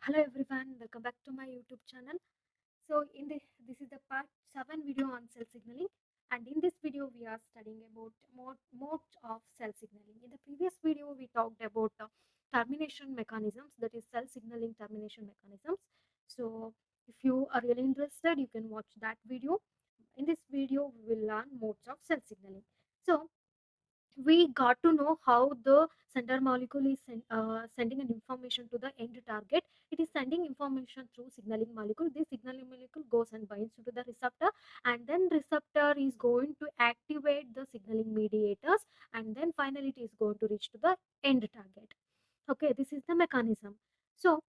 Hello everyone, welcome back to my YouTube channel. So this is the part 7 video on cell signaling, and in this video we are studying about modes of cell signaling. In the previous video we talked about termination mechanisms, that is cell signaling termination mechanisms. So if you are really interested you can watch that video. In this video we will learn modes of cell signaling. So we got to know how the sender molecule is sending an information to the end target. It is sending information through signaling molecule. This signaling molecule goes and binds to the receptor, and then receptor is going to activate the signaling mediators, and then finally it is going to reach to the end target. Okay, this is the mechanism. So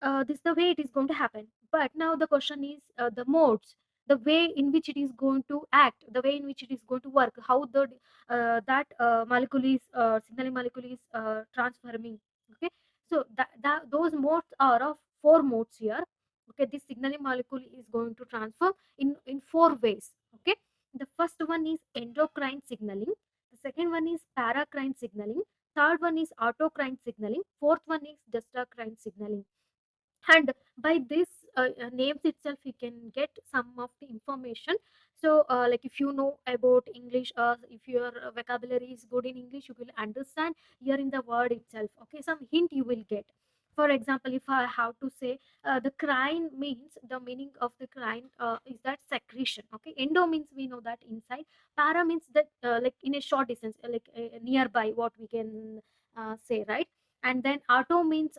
this is the way it is going to happen. But now the question is the modes, the way in which it is going to act, the way in which it is going to work, how the that molecule is signaling molecule is transforming. Okay, so those modes are of four modes here. Okay, this signaling molecule is going to transform in four ways. Okay, the first one is endocrine signaling, the second one is paracrine signaling, third one is autocrine signaling, fourth one is juxtacrine signaling. And by this names itself you can get some of the information. So like if you know about English, if your vocabulary is good in English, you will understand here in the word itself. Okay, some hint you will get. For example, if I have to say the crine means, the meaning of the crine is that secretion. Okay, endo means we know that inside, para means that like in a short distance, like nearby, what we can say, right? And then auto means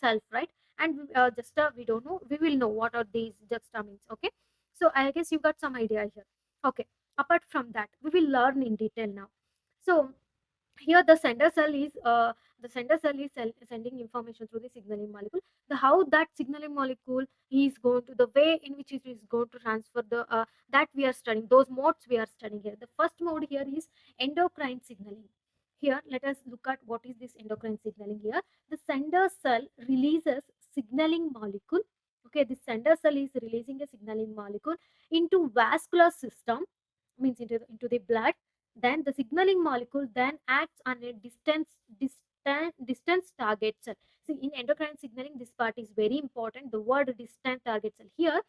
self, right? And juxta, we don't know, we will know what are these juxta means. Okay, so I guess you got some idea here. Okay, apart from that we will learn in detail now. So here the sender cell is sending information through the signaling molecule. The how that signaling molecule is going to, the way in which it is going to transfer the that we are studying, those modes we are studying here. The first mode here is endocrine signaling. Here let us look at what is this endocrine signaling. Here the sender cell releases signaling molecule. Okay, the sender cell is releasing a signaling molecule into vascular system, means into the blood. Then the signaling molecule then acts on a distance target cell. See, in endocrine signaling this part is very important, the word distant target cell. Here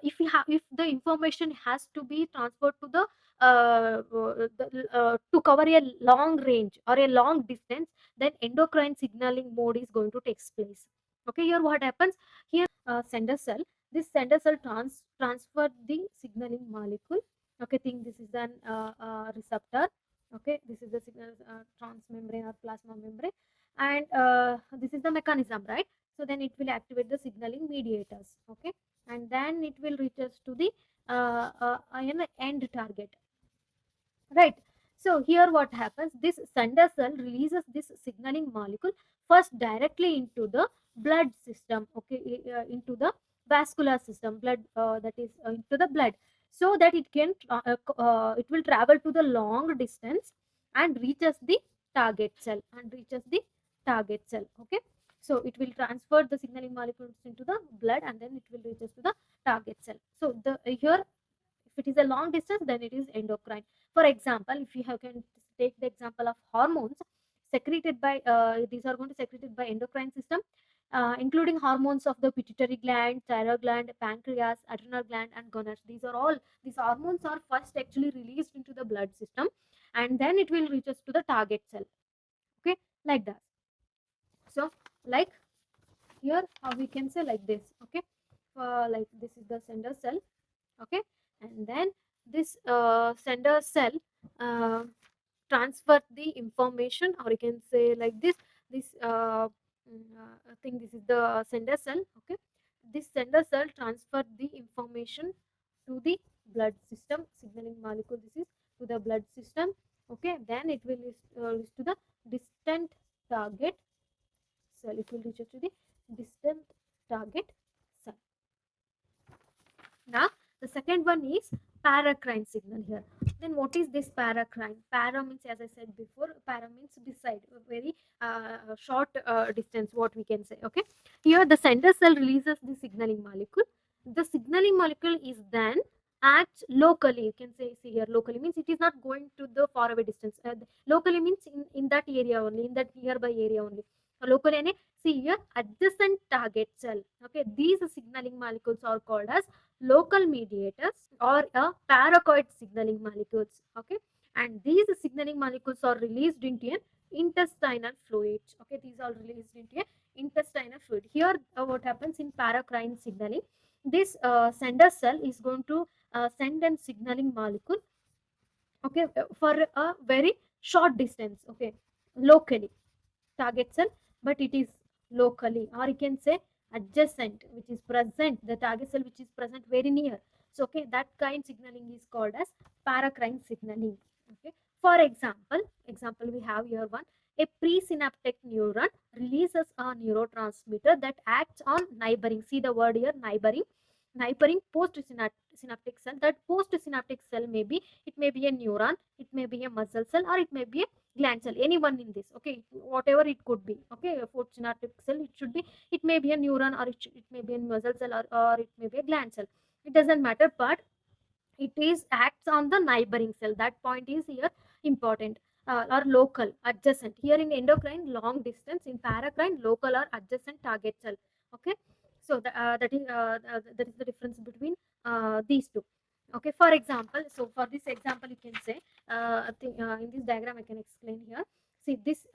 if the information has to be transferred to to cover a long range or a long distance, then endocrine signaling mode is going to take place. Okay, here what happens, here sender cell, this sender cell transfer the signaling molecule. Okay, think this is an receptor. Okay, this is the signal transmembrane or plasma membrane, and this is the mechanism, right? So then it will activate the signaling mediators. Okay, and then it will reach us to the end target, right? So here what happens, this sender cell releases this signaling molecule first directly into the blood system. Okay, into the vascular system, blood, that is into the blood, so that it will travel to the long distance and reaches the target cell, okay. So it will transfer the signaling molecules into the blood, and then it will reach us to the target cell. So the here, if it is a long distance, then it is endocrine. For example, if you can take the example of hormones secreted by these are going to secreted by endocrine system, including hormones of the pituitary gland, thyroid gland, pancreas, adrenal gland, and gonads. These hormones are first actually released into the blood system, and then it will reach us to the target cell. Okay, like that. So like here, we can say like this. Okay, like this is the sender cell. Okay, and then this sender cell uh, transfer the information, or you can say like this I think this is the sender cell. Okay, this sender cell transfer the information to the blood system, signaling molecule, this is to the blood system. Okay, then it will reach to the distant target cell, it will reach to the distant target cell. Now, the second one is paracrine signal here. Then what is this paracrine? Para means, as I said before, para means beside, a very short distance, what we can say. Okay. Here the sender cell releases the signaling molecule. The signaling molecule is then acts locally. You can say, see here, locally means it is not going to the far away distance. Locally means in that area only, in that nearby area only. locally and see here adjacent target cell. Okay, these signaling molecules are called as local mediators or a paracoid signaling molecules. Okay, and these signaling molecules are released into an intestinal fluid. Okay, these are released into a intestinal fluid. Here what happens in paracrine signaling, this sender cell is going to send a signaling molecule, okay, for a very short distance, okay, locally target cell, but it is locally, or you can say adjacent, which is present, the target cell which is present very near. So okay, that kind signaling is called as paracrine signaling. Okay, for example we have here one, a presynaptic neuron releases a neurotransmitter that acts on neighboring, see the word here, neighboring postsynaptic cell. That postsynaptic cell may be, it may be a neuron, it may be a muscle cell, or it may be a gland cell, anyone in this. Okay, whatever it could be. Okay, a postsynaptic cell, it should be, it may be a neuron, or it may be a muscle cell, or it may be a gland cell, it doesn't matter, but it is acts on the neighboring cell. That point is here important. Or local adjacent, here in endocrine long distance, in paracrine local or adjacent target cell. Okay, so that is the difference between these two. Okay, for example, so for this example you can say, in this diagram I can explain here. See this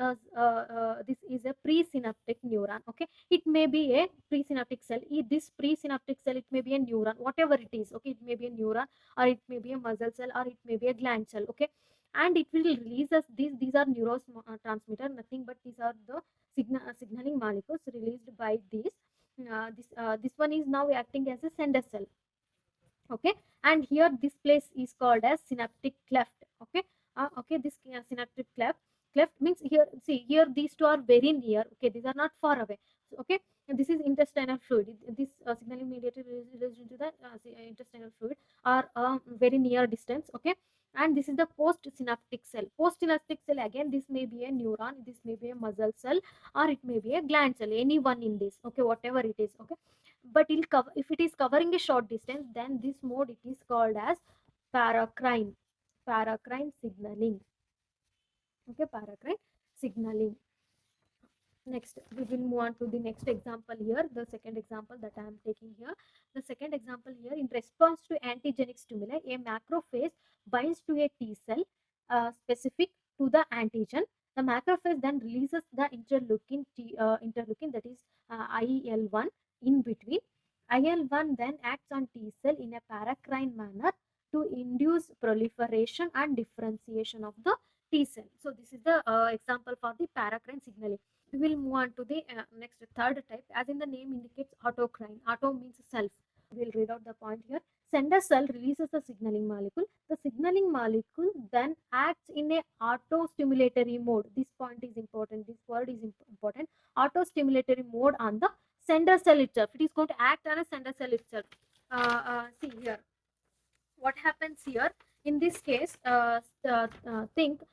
is a presynaptic neuron. Okay, it may be a presynaptic cell. This presynaptic cell, it may be a neuron, whatever it is. Okay, it may be a neuron, or it may be a muscle cell, or it may be a gland cell. Okay, and it will release us these are neurotransmitter, nothing but these are the signaling molecules released by these. This one is now acting as a sender cell. Okay, and here this place is called as synaptic cleft. Okay, okay, this synaptic cleft means, here see here these two are very near. Okay, these are not far away. So, okay, and this is intestinal fluid. This signaling mediator is into the intestinal fluid, are very near distance. Okay, and this is the postsynaptic cell. Postsynaptic cell, again, this may be a neuron, this may be a muscle cell, or it may be a gland cell, any one in this. Okay, whatever it is. Okay, but if it is covering a short distance, then this mode it is called as paracrine signaling. Okay, paracrine signaling. Next, we will move on to the next example here, the second example that I am taking here. The second example here, in response to antigenic stimuli, a macrophage binds to a T cell specific to the antigen. The macrophage then releases the interleukin, that is IL-1 in between. IL-1 then acts on T cell in a paracrine manner to induce proliferation and differentiation of the T cell. So this is the example for the paracrine signaling. We will move on to the next third type. As in the name indicates, autocrine. Auto means self. We'll read out the point here. Sender cell releases the signaling molecule. The signaling molecule then acts in a auto-stimulatory mode. This point is important. This word is important. Auto-stimulatory mode on the sender cell itself. It is going to act on a sender cell itself. See here, what happens here in this case, think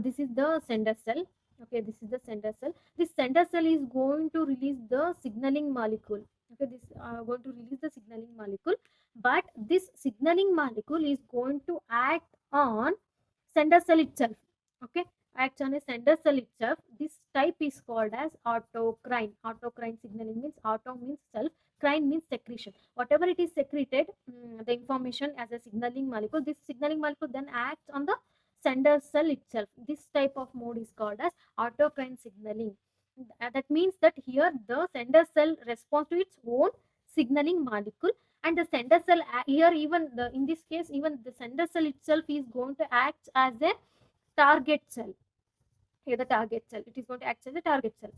this is the sender cell. Okay, this is the sender cell. This sender cell is going to release the signaling molecule. Okay, this going to release the signaling molecule, but this signaling molecule is going to act on sender cell itself. Okay, acts on a sender cell itself. This type is called as autocrine. Autocrine signaling means, auto means self, crine means secretion. Whatever it is secreted, the information as a signaling molecule, this signaling molecule then acts on the sender cell itself. This type of mode is called as autocrine signaling. That means that here the sender cell responds to its own signaling molecule, and the sender cell here, even in this case, even the sender cell itself is going to act as a target cell. Here the target cell, it is going to act as a target cell.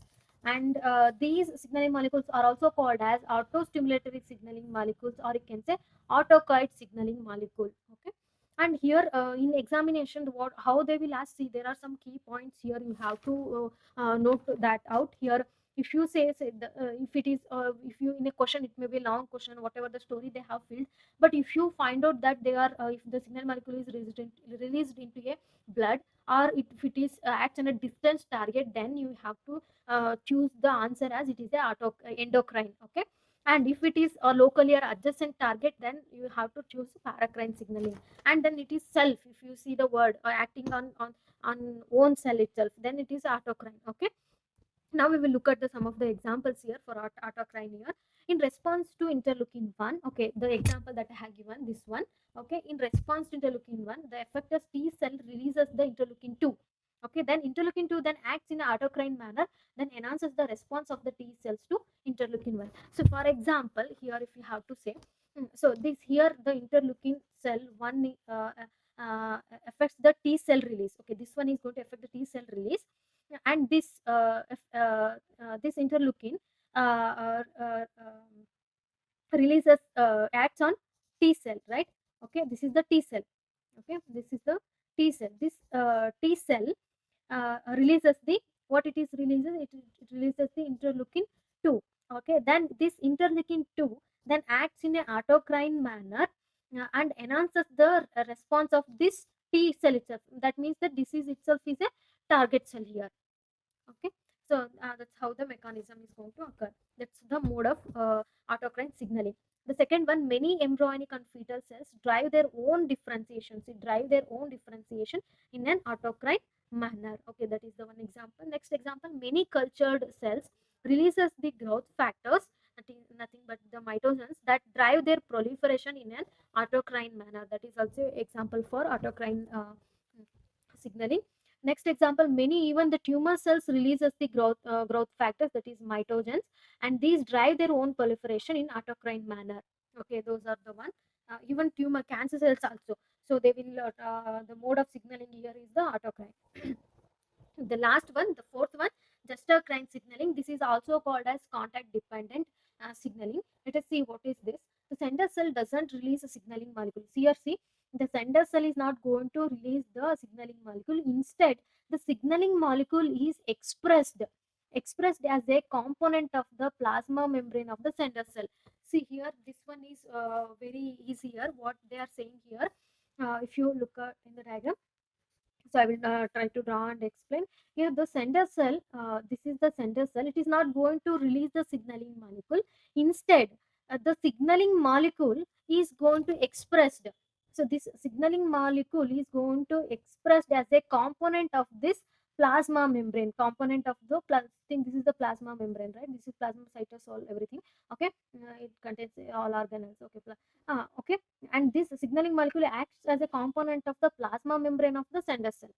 And these signaling molecules are also called as auto-stimulatory signaling molecules, or you can say autocoid signaling molecule. Okay, and here in examination, what how they will ask, see, there are some key points here, you have to note that out here. If you say if it is if you, in a question, it may be a long question, whatever the story they have filled, but if you find out that they are if the signal molecule is released into a blood, or if it is acts on a distance target, then you have to choose the answer as it is a endocrine. Okay, and if it is a locally or adjacent target, then you have to choose paracrine signaling. And then it is self, if you see the word acting on own cell itself, then it is autocrine. Okay, Now we will look at some of the examples here for autocrine here. In response to interleukin 1, okay, the example that I have given, this one, okay, in response to interleukin 1, the effector T cell releases the interleukin 2. Okay, then interleukin 2 then acts in an autocrine manner, then enhances the response of the T cells to interleukin 1. So, for example, here if you have to say, so this here the interleukin cell 1 affects the T cell release. Okay, this one is going to affect the T cell release, and this interleukin releases acts on T cell, right? Okay, this is the T cell. Okay, this is the T cell. This T cell releases the, what it is releases, it releases the interleukin 2. Okay, then this interleukin 2 then acts in an autocrine manner and enhances the response of this T cell itself. That means the disease itself is a target cell here. Okay, so that's how the mechanism is going to occur. That's the mode of autocrine signaling. The second one, many embryonic and fetal cells drive their own differentiation. So drive their own differentiation in an autocrine manner. Okay, that is the one example. Next example, many cultured cells releases the growth factors, nothing but the mitogens, that drive their proliferation in an autocrine manner. That is also example for autocrine signaling. Next example, many even the tumor cells releases the growth factors, that is mitogens, and these drive their own proliferation in autocrine manner. Okay, those are the one. Even tumor cancer cells also. So they will the mode of signaling here is the autocrine. The last one, the fourth one, Juxtacrine signaling. This is also called as contact dependent signaling. Let us see what is this. The sender cell doesn't release a signaling molecule. Here, see, the sender cell is not going to release the signaling molecule. Instead, the signaling molecule is expressed as a component of the plasma membrane of the sender cell. See here, this one is very easy here. What they are saying here, if you look at in the diagram, so I will try to draw and explain. Here the sender cell, this is the sender cell. It is not going to release the signaling molecule. Instead, the signaling molecule is going to expressed. So this signaling molecule is going to expressed as a component of this plasma membrane, component of the thing. This is the plasma membrane, right? This is plasma cytosol, everything. Okay, it contains all organelles. Okay, okay, and this signaling molecule acts as a component of the plasma membrane of the sender cell.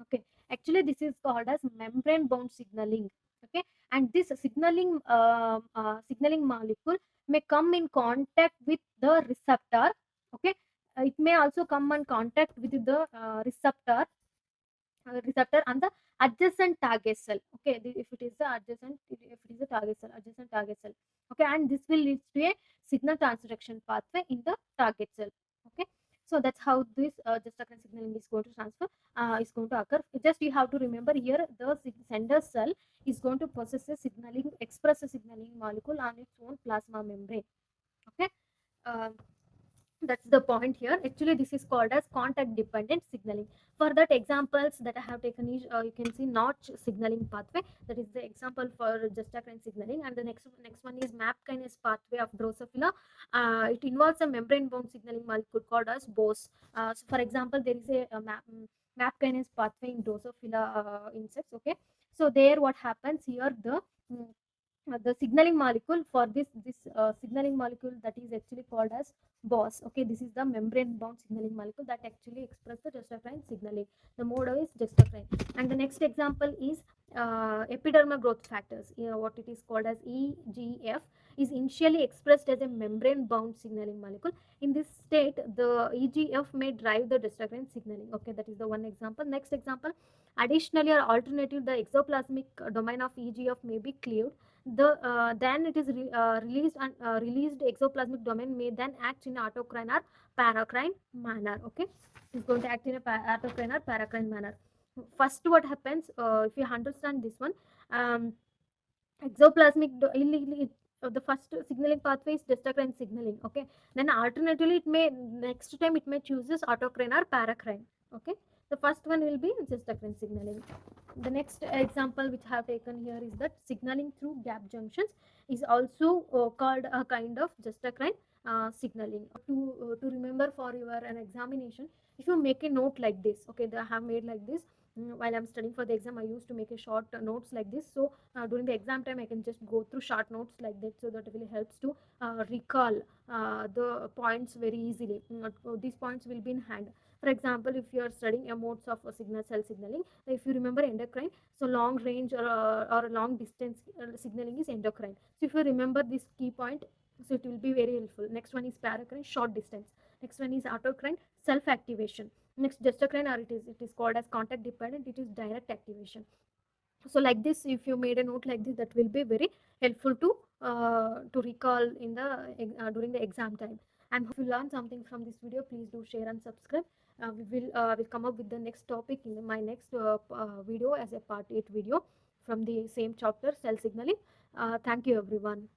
Okay, actually this is called as membrane bound signaling. Okay, and this signaling molecule may come in contact with the receptor. Okay, it may also come in contact with the receptor and the adjacent target cell. Okay, if it is the adjacent, if it is a target cell, adjacent target cell. Okay, and this will lead to a signal transduction pathway in the target cell. Okay, so that's how this Juxtacrine signaling is going to is going to occur. Just you have to remember here, the sender cell is going to express a signaling molecule on its own plasma membrane. Okay, uh, that's the point here. Actually this is called as contact dependent signaling. For that, examples that I have taken is, you can see notch signaling pathway. That is the example for Juxtacrine signaling. And the next one is MAP kinase pathway of Drosophila. It involves a membrane bound signaling molecule called as BOS. So for example, there is a MAP kinase pathway in Drosophila insects. Okay, so there what happens here, mm, the signaling molecule for this signaling molecule, that is actually called as BOS. Okay, this is the membrane bound signaling molecule that actually express the Juxtacrine signaling. The mode is Juxtacrine. And the next example is epidermal growth factors. What it is called as EGF is initially expressed as a membrane bound signaling molecule. In this state, the EGF may drive the Juxtacrine signaling. Okay, that is the one example. Next example, additionally or alternative, the exoplasmic domain of EGF may be cleaved. Then it is released, and released exoplasmic domain may then act in autocrine or paracrine manner. Okay, it is going to act in a autocrine or paracrine manner. First, what happens, if you understand this one, um, exoplasmic the first signaling pathway is Juxtacrine signaling. Okay, then alternatively it may, next time it may chooses autocrine or paracrine. Okay, the first one will be Juxtacrine signaling. The next example which I have taken here is that signaling through gap junctions is also called a kind of Juxtacrine signaling. To remember for your an examination, if you make a note like this, okay, they have made like this. while I'm studying for the exam, I used to make a short notes like this. So during the exam time, I can just go through short notes like that, so that really helps to recall the points very easily. These points will be in hand. For example, if you are studying a modes of cell signaling, if you remember endocrine, so long range or long distance signaling is endocrine. So if you remember this key point, so it will be very helpful. Next one is paracrine, short distance. Next one is autocrine, self activation. Next, Juxtacrine, or it is called as contact dependent, it is direct activation. So like this, if you made a note like this, that will be very helpful to recall in the during the exam time. And if you learn something from this video, please do share and subscribe. We will come up with the next topic in my next video as a part 8 video from the same chapter, cell signaling. Thank you everyone.